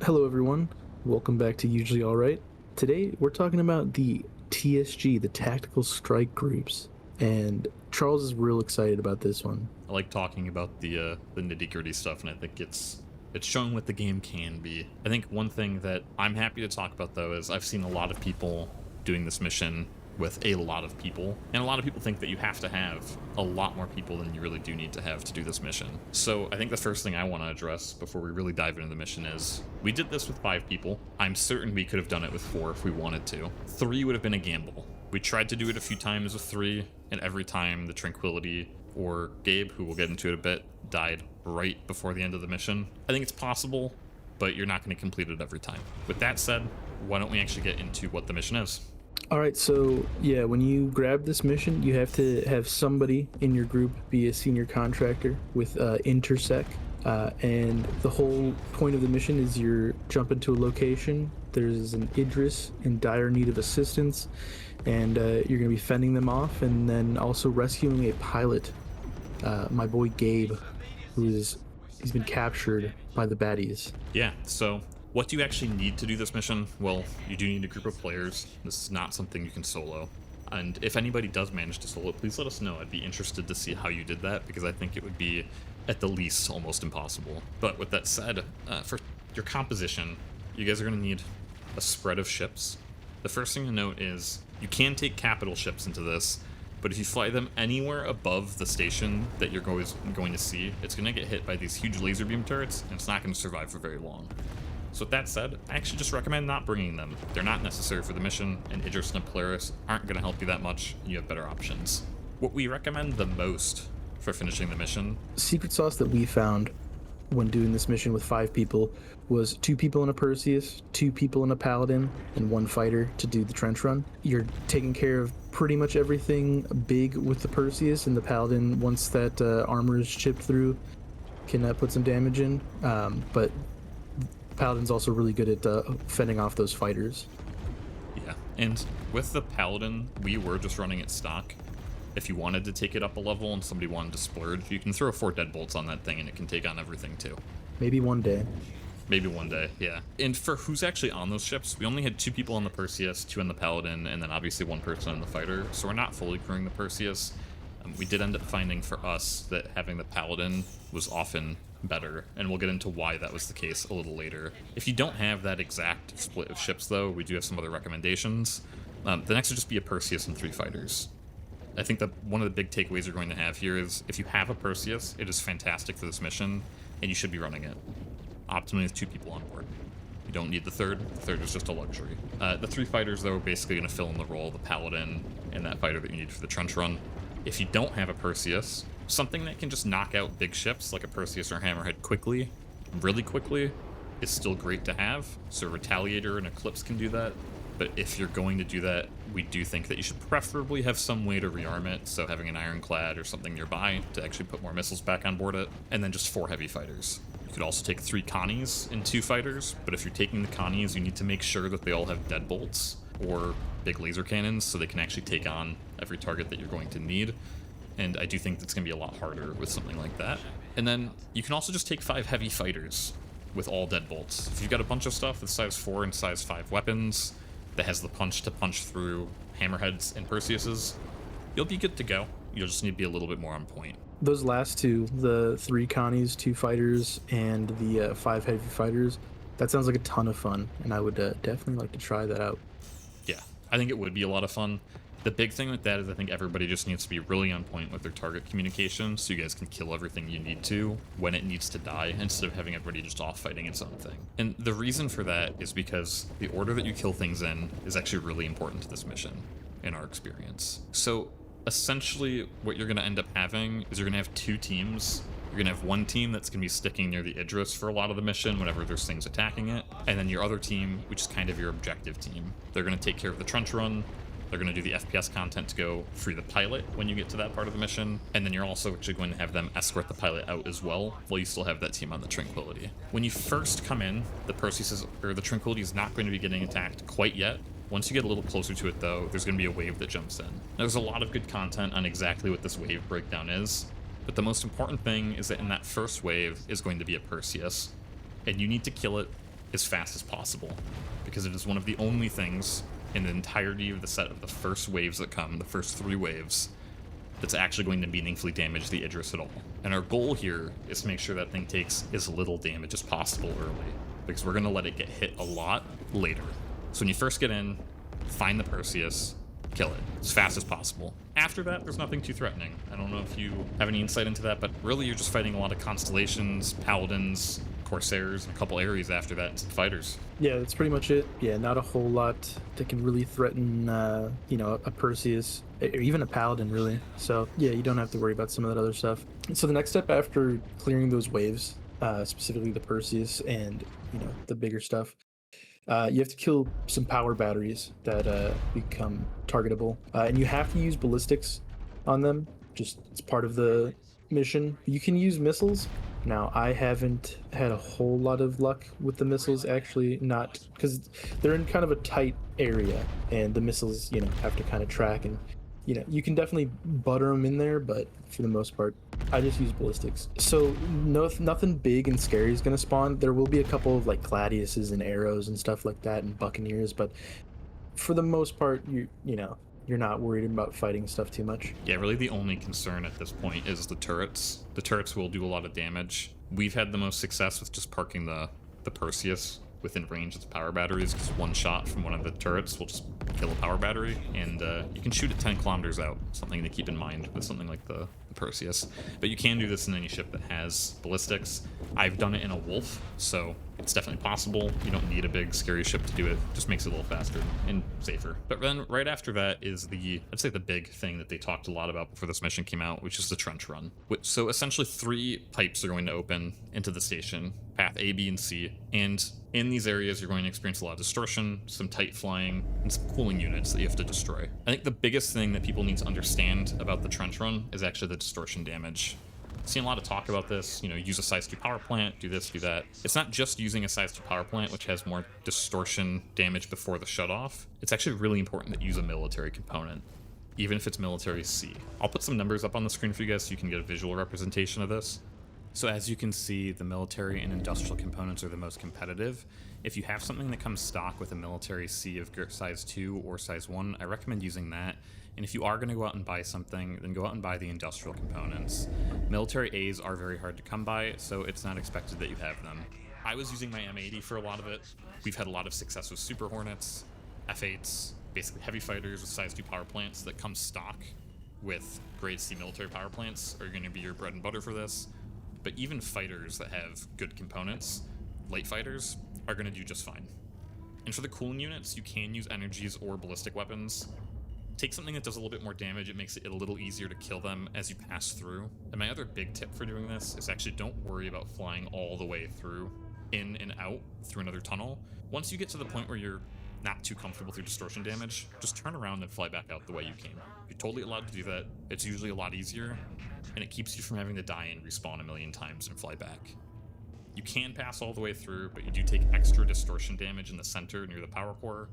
Hello, everyone. Welcome back to Usually Alright. Today, we're talking about the TSG, the Tactical Strike Groups, and Charles is real excited about this one. I like talking about the nitty gritty stuff, and I think it's showing what the game can be. I think one thing that I'm happy to talk about though is I've seen a lot of people doing this mission with a lot of people, and a lot of people think that you have to have a lot more people than you really do need to have to do this mission. So I think the first thing I want to address before we really dive into the mission is we did this with 5 people. I'm certain we could have done it with 4 if we wanted to. 3 would have been a gamble. We tried to do it a few times with 3, and every time the Tranquility or Gabe, who we'll get into it a bit, died right before the end of the mission. I think it's possible, but you're not going to complete it every time. With that said, why don't we actually get into what the mission is? Alright, so yeah, when you grab this mission, you have to have somebody in your group be a senior contractor with Intersec. And the whole point of the mission is you're jumping to a location. There's an Idris in dire need of assistance, and you're going to be fending them off, and then also rescuing a pilot, my boy Gabe, he's been captured by the baddies. Yeah, so what do you actually need to do this mission? Well, you do need a group of players. This is not something you can solo. And if anybody does manage to solo, please let us know. I'd be interested to see how you did that, because I think it would be, at the least, almost impossible. But with that said, for your composition, you guys are going to need a spread of ships. The first thing to note is you can take capital ships into this, but if you fly them anywhere above the station that you're going to see, it's going to get hit by these huge laser beam turrets, and it's not going to survive for very long. So with that said, I actually just recommend not bringing them. They're not necessary for the mission, and Idris and Polaris aren't going to help you that much, and you have better options. What we recommend the most for finishing the mission... Secret sauce that we found when doing this mission with 5 people was 2 people in a Perseus, 2 people in a Paladin, and 1 fighter to do the trench run. You're taking care of pretty much everything big with the Perseus, and the Paladin, once that armor is chipped through, can put some damage in, but Paladin's also really good at fending off those fighters. Yeah, and with the Paladin, we were just running it stock. If you wanted to take it up a level and somebody wanted to splurge, you can throw 4 deadbolts on that thing and it can take on everything too. Maybe one day. Maybe one day, yeah. And for who's actually on those ships, we only had 2 people on the Perseus, 2 on the Paladin, and then obviously 1 person on the fighter, so we're not fully crewing the Perseus. We did end up finding for us that having the Paladin was often better, and we'll get into why that was the case a little later. If you don't have that exact split of ships though, we do have some other recommendations. The next would just be a Perseus and 3 fighters. I think that one of the big takeaways you're going to have here is if you have a Perseus, it is fantastic for this mission, and you should be running it. Optimally with 2 people on board. You don't need the third. The third is just a luxury. The 3 fighters though are basically going to fill in the role of the Paladin and that fighter that you need for the trench run. If you don't have a Perseus, something that can just knock out big ships like a Perseus or Hammerhead quickly, really quickly, is still great to have. So Retaliator and Eclipse can do that. But if you're going to do that, we do think that you should preferably have some way to rearm it, so having an Ironclad or something nearby to actually put more missiles back on board it, and then just 4 heavy fighters. You could also take 3 Connies and 2 fighters, but if you're taking the Connies, you need to make sure that they all have deadbolts or big laser cannons so they can actually take on every target that you're going to need. And I do think that's going to be a lot harder with something like that. And then you can also just take 5 heavy fighters with all deadbolts. If you've got a bunch of stuff with size 4 and size 5 weapons that has the punch to punch through Hammerheads and Perseuses, you'll be good to go. You'll just need to be a little bit more on point. Those last 2, the 3 Connies, 2 fighters, and the 5 heavy fighters, that sounds like a ton of fun, and I would definitely like to try that out. Yeah, I think it would be a lot of fun. The big thing with that is I think everybody just needs to be really on point with their target communication so you guys can kill everything you need to when it needs to die instead of having everybody just off fighting its own thing. And the reason for that is because the order that you kill things in is actually really important to this mission in our experience. So essentially what you're going to end up having is you're going to have 2 teams. You're going to have 1 team that's going to be sticking near the Idris for a lot of the mission whenever there's things attacking it, and then your other team, which is kind of your objective team. They're going to take care of the trench run. They're going to do the FPS content to go free the pilot when you get to that part of the mission, and then you're also actually going to have them escort the pilot out as well, while you still have that team on the Tranquility. When you first come in, the Tranquility is not going to be getting attacked quite yet. Once you get a little closer to it though, there's going to be a wave that jumps in. Now, there's a lot of good content on exactly what this wave breakdown is, but the most important thing is that in that first wave is going to be a Perseus, and you need to kill it as fast as possible, because it is one of the only things in the entirety of the set of the first waves that come, the first 3 waves, that's actually going to meaningfully damage the Idris at all. And our goal here is to make sure that thing takes as little damage as possible early, because we're going to let it get hit a lot later. So when you first get in, find the Perseus, kill it as fast as possible. After that, there's nothing too threatening. I don't know if you have any insight into that, but really you're just fighting a lot of constellations, paladins, corsairs, and a couple areas after that, and some fighters. Yeah, that's pretty much it. Yeah, not a whole lot that can really threaten, a Perseus, or even a paladin, really. So yeah, you don't have to worry about some of that other stuff. So the next step after clearing those waves, specifically the Perseus and the bigger stuff, you have to kill some power batteries that become targetable, and you have to use ballistics on them. Just it's part of the mission. You can use missiles. Now, I haven't had a whole lot of luck with the missiles, actually, not because they're in kind of a tight area, and the missiles, have to kind of track, and you can definitely butter them in there, but for the most part, I just use ballistics. So nothing big and scary is gonna spawn. There will be a couple of like gladiuses and arrows and stuff like that, and buccaneers, but for the most part, you're not worried about fighting stuff too much. Yeah, really the only concern at this point is the turrets. The turrets will do a lot of damage. We've had the most success with just parking the Perseus within range of the power batteries, because one shot from one of the turrets will just kill a power battery, and you can shoot it 10 kilometers out. Something to keep in mind with something like the Perseus. But you can do this in any ship that has ballistics. I've done it in a Wolf, so it's definitely possible. You don't need a big scary ship to do it. Just makes it a little faster and safer. But then right after that is I'd say the big thing that they talked a lot about before this mission came out, which is the trench run. So essentially 3 pipes are going to open into the station, path A, B, and C, and in these areas you're going to experience a lot of distortion, some tight flying, and some cooling units that you have to destroy. I think the biggest thing that people need to understand about the trench run is actually the distortion damage. I've seen a lot of talk about this, use a size 2 power plant, do this, do that. It's not just using a size 2 power plant, which has more distortion damage before the shutoff. It's actually really important that you use a military component, even if it's military C. I'll put some numbers up on the screen for you guys so you can get a visual representation of this. So as you can see, the military and industrial components are the most competitive. If you have something that comes stock with a military C of size 2 or size 1, I recommend using that. And if you are going to go out and buy something, then go out and buy the industrial components. Military A's are very hard to come by, so it's not expected that you have them. I was using my M80 for a lot of it. We've had a lot of success with Super Hornets, F8s, basically heavy fighters with size 2 power plants that come stock with grade C military power plants are going to be your bread and butter for this. But even fighters that have good components, light fighters, are going to do just fine. And for the cooling units, you can use energies or ballistic weapons. Take something that does a little bit more damage, it makes it a little easier to kill them as you pass through. And my other big tip for doing this is actually don't worry about flying all the way through, in and out, through another tunnel. Once you get to the point where you're not too comfortable through distortion damage, just turn around and fly back out the way you came. You're totally allowed to do that. It's usually a lot easier, and it keeps you from having to die and respawn a million times and fly back. You can pass all the way through, but you do take extra distortion damage in the center near the power core.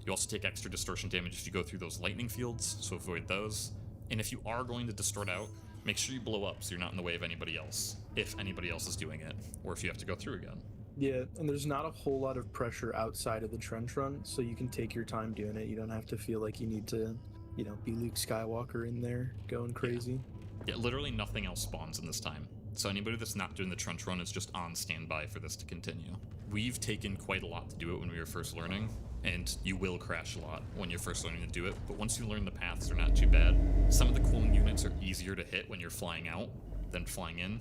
You also take extra distortion damage if you go through those lightning fields, so avoid those. And if you are going to distort out, make sure you blow up so you're not in the way of anybody else, if anybody else is doing it, or if you have to go through again. Yeah, and there's not a whole lot of pressure outside of the trench run, so you can take your time doing it. You don't have to feel like you need to, be Luke Skywalker in there going crazy. Yeah, literally nothing else spawns in this time. So anybody that's not doing the trench run is just on standby for this to continue. We've taken quite a lot to do it when we were first learning, and you will crash a lot when you're first learning to do it, but once you learn the paths, they're not too bad. Some of the cooling units are easier to hit when you're flying out than flying in.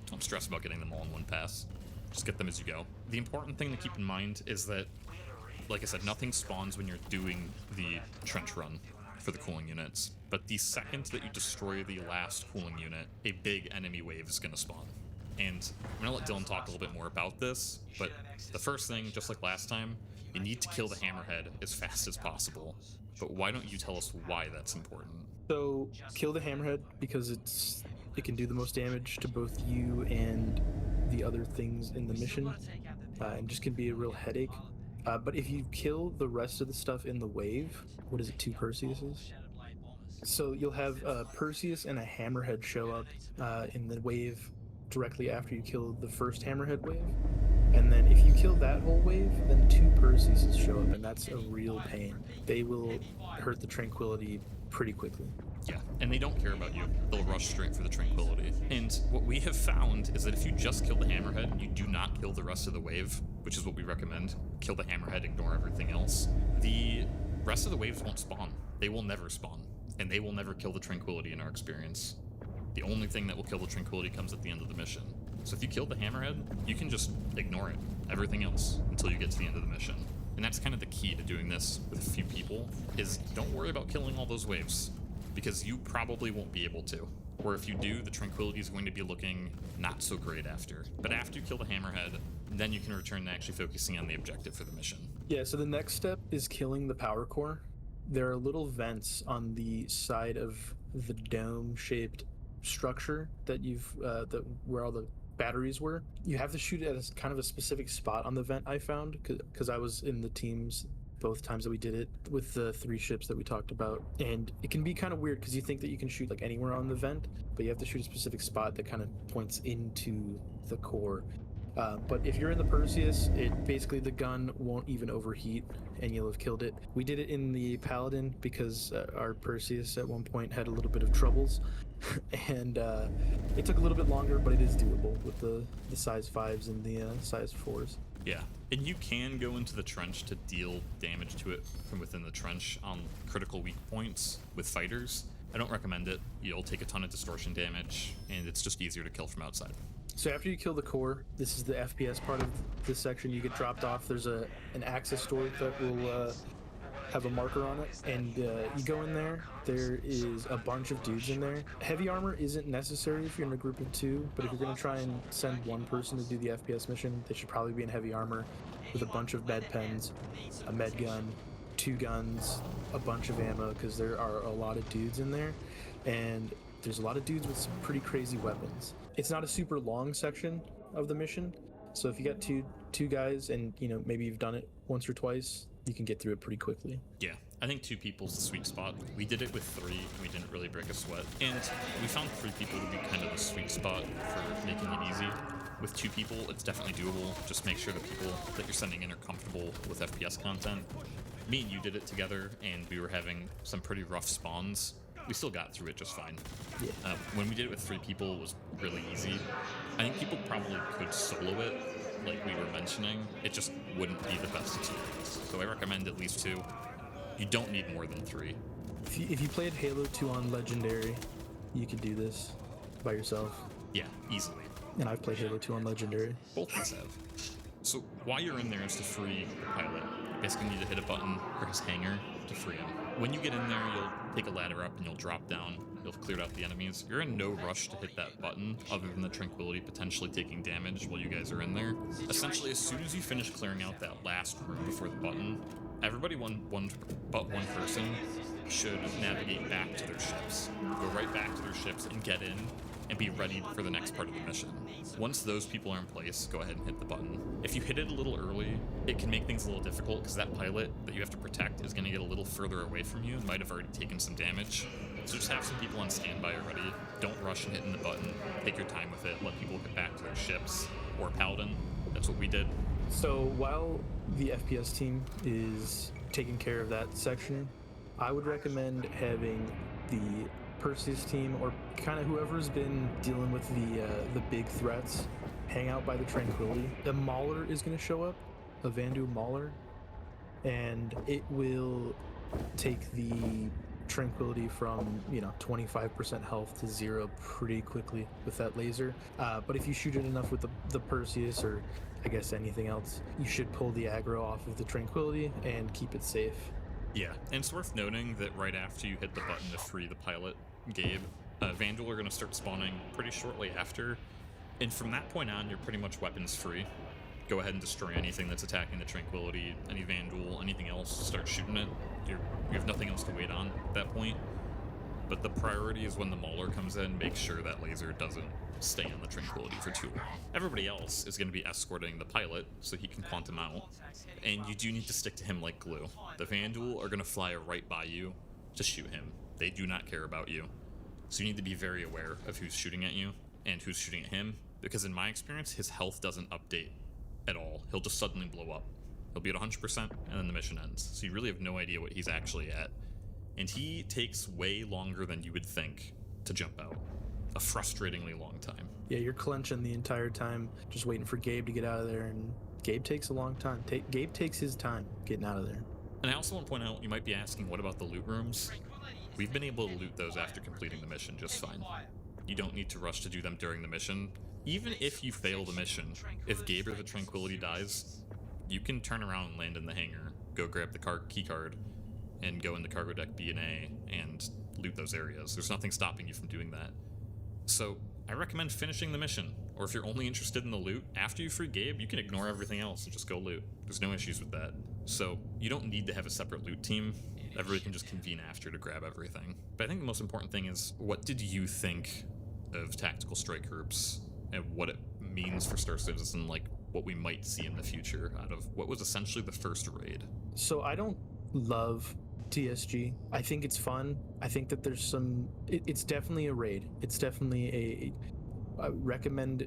Don't stress about getting them all in one pass. Just get them as you go. The important thing to keep in mind is that, like I said, nothing spawns when you're doing the trench run for the cooling units. But the second that you destroy the last cooling unit, a big enemy wave is going to spawn. And I'm going to let Dylan talk a little bit more about this, but the first thing, just like last time, you need to kill the hammerhead as fast as possible. But why don't you tell us why that's important? So, kill the hammerhead because it can do the most damage to both you and the other things in the mission, and just can be a real headache. But if you kill the rest of the stuff in the wave, what is it, 2 Perseuses? So you'll have a Perseus and a hammerhead show up in the wave directly after you kill the first hammerhead wave. And then if you kill that whole wave, then 2 Perseuses show up, and that's a real pain. They will hurt the Tranquility pretty quickly. Yeah, and they don't care about you. They'll rush straight for the Tranquility. And what we have found is that if you just kill the Hammerhead and you do not kill the rest of the wave, which is what we recommend, kill the Hammerhead, ignore everything else, the rest of the waves won't spawn. They will never spawn, and they will never kill the Tranquility in our experience. The only thing that will kill the Tranquility comes at the end of the mission. So if you kill the Hammerhead, you can just ignore it, everything else, until you get to the end of the mission. And that's kind of the key to doing this with a few people, is don't worry about killing all those waves, because you probably won't be able to. Or if you do, the Tranquility is going to be looking not so great after. But after you kill the Hammerhead, then you can return to actually focusing on the objective for the mission. Yeah, so the next step is killing the power core. There are little vents on the side of the dome-shaped structure that where all the batteries were. You have to shoot at a kind of a specific spot on the vent, I found, because I was in the teams both times that we did it with the 3 ships that we talked about. And it can be kind of weird because you think that you can shoot like anywhere on the vent, but you have to shoot a specific spot that kind of points into the core. But if you're in the Perseus, basically the gun won't even overheat and you'll have killed it. We did it in the Paladin because our Perseus at one point had a little bit of troubles. And it took a little bit longer, but it is doable with the size 5s and the size 4s. Yeah, and you can go into the trench to deal damage to it from within the trench on critical weak points with fighters. I don't recommend it. You'll take a ton of distortion damage, and it's just easier to kill from outside. So after you kill the core, this is the FPS part of this section. You get dropped off. There's an access door that will have a marker on it, and you go in there. There is a bunch of dudes in there. Heavy armor isn't necessary if you're in a group of 2, but if you're going to try and send one person to do the FPS mission, they should probably be in heavy armor with a bunch of med pens, a med gun, 2 guns, a bunch of ammo, because there are a lot of dudes in there, and there's a lot of dudes with some pretty crazy weapons. It's not a super long section of the mission, so if you got two guys and maybe you've done it once or twice, you can get through it pretty quickly. Yeah, I think 2 people's the sweet spot. We did it with 3, and we didn't really break a sweat. And we found 3 people to be kind of the sweet spot for making it easy. With 2 people, it's definitely doable. Just make sure the people that you're sending in are comfortable with FPS content. Me and you did it together, and we were having some pretty rough spawns. We still got through it just fine. Yeah. When we did it with 3 people, it was really easy. I think people probably could solo it, like we were mentioning. It just wouldn't be the best experience. So I recommend at least 2. You don't need more than 3. If you played Halo 2 on Legendary, you could do this by yourself. Yeah, easily. And I've played Halo 2 on Legendary. Both of us have. So while you're in there is to free the pilot. You basically need to hit a button for his hangar to free him. When you get in there, you'll take a ladder up and you'll drop down. You'll have cleared out the enemies. You're in no rush to hit that button, other than the Tranquility potentially taking damage while you guys are in there. Essentially, as soon as you finish clearing out that last room before the button, everybody but one person should navigate back to their ships. Go right back to their ships and get in and be ready for the next part of the mission. Once those people are in place, go ahead and hit the button. If you hit it a little early, it can make things a little difficult because that pilot that you have to protect is going to get a little further away from you and might have already taken some damage. So just have some people on standby already. Don't rush and hitting the button. Take your time with it. Let people get back to their ships or Paladin. That's what we did. So while the FPS team is taking care of that section, I would recommend having the Perseus team, or kind of whoever's been dealing with the big threats, hang out by the Tranquility. A Mauler is going to show up, a Vandu Mauler, and it will take the Tranquility from 25% health to 0 pretty quickly with that laser. But if you shoot it enough with the Perseus, or I guess anything else, you should pull the aggro off of the Tranquility and keep it safe. Yeah, and it's worth noting that right after you hit the button to free the pilot, Gabe, Vandal are going to start spawning pretty shortly after, and from that point on, you're pretty much weapons free. Go ahead and destroy anything that's attacking the Tranquility, any Vandal, anything else, start shooting it. You have nothing else to wait on at that point. But the priority is when the Mauler comes in, make sure that laser doesn't stay on the Tranquility for too long. Everybody else is going to be escorting the pilot so he can quantum out, and you do need to stick to him like glue. The Vandal are going to fly right by you to shoot him. They do not care about you. So you need to be very aware of who's shooting at you and who's shooting at him, because in my experience, his health doesn't update at all. He'll just suddenly blow up. He'll be at 100%, and then the mission ends. So you really have no idea what he's actually at. And he takes way longer than you would think to jump out. A frustratingly long time. Yeah, you're clenching the entire time, just waiting for Gabe to get out of there, and Gabe takes a long time. Gabe takes his time getting out of there. And I also want to point out, you might be asking, what about the loot rooms? We've been able to loot those after completing the mission just fine. You don't need to rush to do them during the mission. Even if you fail the mission, if Gabe or the Tranquility dies, you can turn around and land in the hangar, go grab the key card, and go into cargo deck B and A and loot those areas. There's nothing stopping you from doing that. So I recommend finishing the mission, or if you're only interested in the loot, after you free Gabe, you can ignore everything else and just go loot. There's no issues with that. So you don't need to have a separate loot team. Everybody can just convene after to grab everything. But I think the most important thing is, what did you think of tactical strike groups and what it means for Star Citizen, like what we might see in the future out of what was essentially the first raid? So I don't love TSG. I think it's fun. I think that there's some... It's definitely a raid. It's definitely I recommend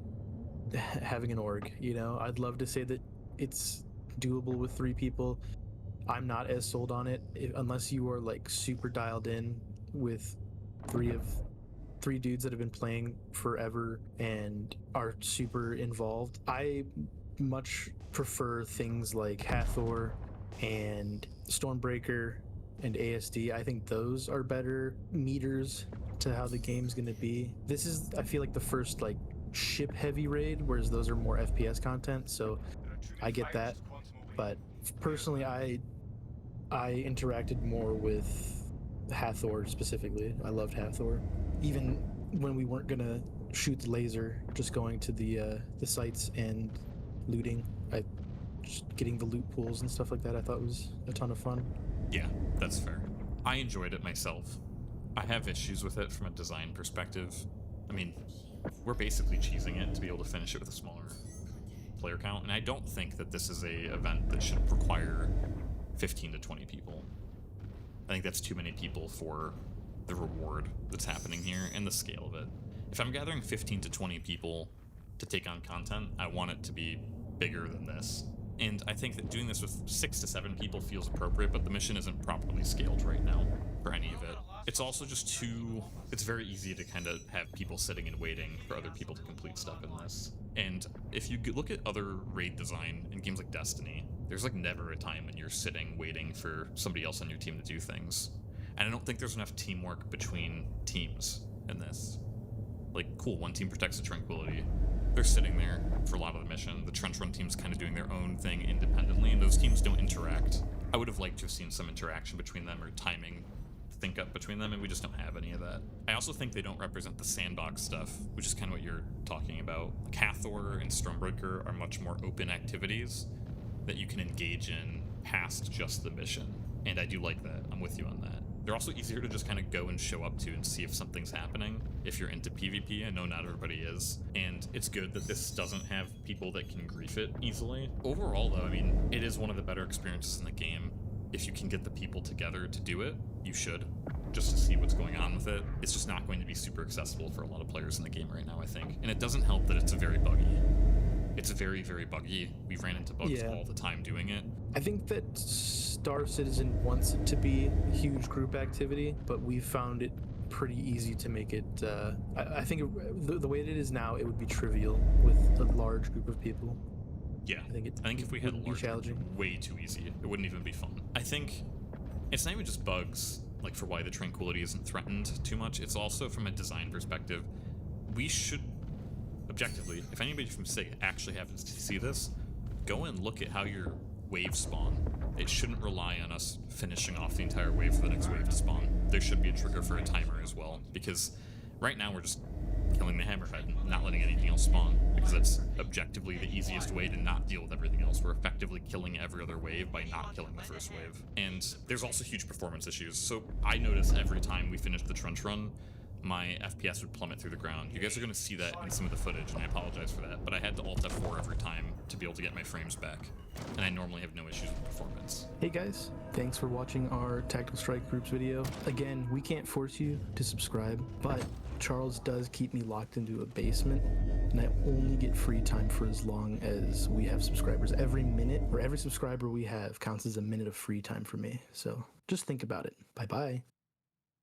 having an org, you know? I'd love to say that it's doable with 3 people. I'm not as sold on it unless you are like super dialed in with 3 dudes that have been playing forever and are super involved. I much prefer things like Hathor and Stormbreaker and ASD. I think those are better meters to how the game's going to be. This is, I feel like, the first like ship heavy raid, whereas those are more FPS content, so I get that. But personally, I interacted more with Hathor specifically. I loved Hathor. Even when we weren't gonna shoot the laser, just going to the sites and looting, just getting the loot pools and stuff like that, I thought was a ton of fun. Yeah, that's fair. I enjoyed it myself. I have issues with it from a design perspective. I mean, we're basically cheesing it to be able to finish it with a smaller player count, and I don't think that this is a event that should require 15 to 20 people. I think that's too many people for the reward that's happening here and the scale of it. If I'm gathering 15 to 20 people to take on content, I want it to be bigger than this. And I think that doing this with 6 to 7 people feels appropriate, but the mission isn't properly scaled right now for any of it. It's also just it's very easy to kind of have people sitting and waiting for other people to complete stuff in this. And if you look at other raid design in games like Destiny, there's like never a time when you're sitting waiting for somebody else on your team to do things. And I don't think there's enough teamwork between teams in this. Like, cool, one team protects the Tranquility. They're sitting there for a lot of the mission. The Trench Run team's kind of doing their own thing independently, and those teams don't interact. I would have liked to have seen some interaction between them or timing sync up between them, and we just don't have any of that. I also think they don't represent the sandbox stuff, which is kind of what you're talking about. Like Hathor and Stormbreaker are much more open activities that you can engage in past just the mission, and I do like that. I'm with you on that. They're also easier to just kind of go and show up to and see if something's happening. If you're into PvP, I know not everybody is, and it's good that this doesn't have people that can grief it easily. Overall, though, I mean, it is one of the better experiences in the game. If you can get the people together to do it, you should, just to see what's going on with it. It's just not going to be super accessible for a lot of players in the game right now, I think. And it doesn't help that it's a very buggy. It's very, very buggy. We ran into bugs all the time doing it. I think that Star Citizen wants it to be a huge group activity, but we found it pretty easy to make it. I think the way it is now, it would be trivial with a large group of people. Yeah, I think if we had a large group, way too easy. It wouldn't even be fun. I think it's not even just bugs, like for why the Tranquility isn't threatened too much. It's also from a design perspective. We should, objectively, if anybody from SIG actually happens to see this, go and look at how your waves spawn. It shouldn't rely on us finishing off the entire wave for the next wave to spawn. There should be a trigger for a timer as well, because right now we're just killing the hammerhead and not letting anything else spawn, because that's objectively the easiest way to not deal with everything else. We're effectively killing every other wave by not killing the first wave. And there's also huge performance issues. So I notice every time we finish the Trench Run, my FPS would plummet through the ground. You guys are going to see that in some of the footage, and I apologize for that, but I had to Alt F4 every time to be able to get my frames back, and I normally have no issues with performance. Hey guys, thanks for watching our Tactical Strike Groups video. Again, we can't force you to subscribe, but Charles does keep me locked into a basement and I only get free time for as long as we have subscribers. Every minute or every subscriber we have counts as a minute of free time for me. So just think about it. Bye bye.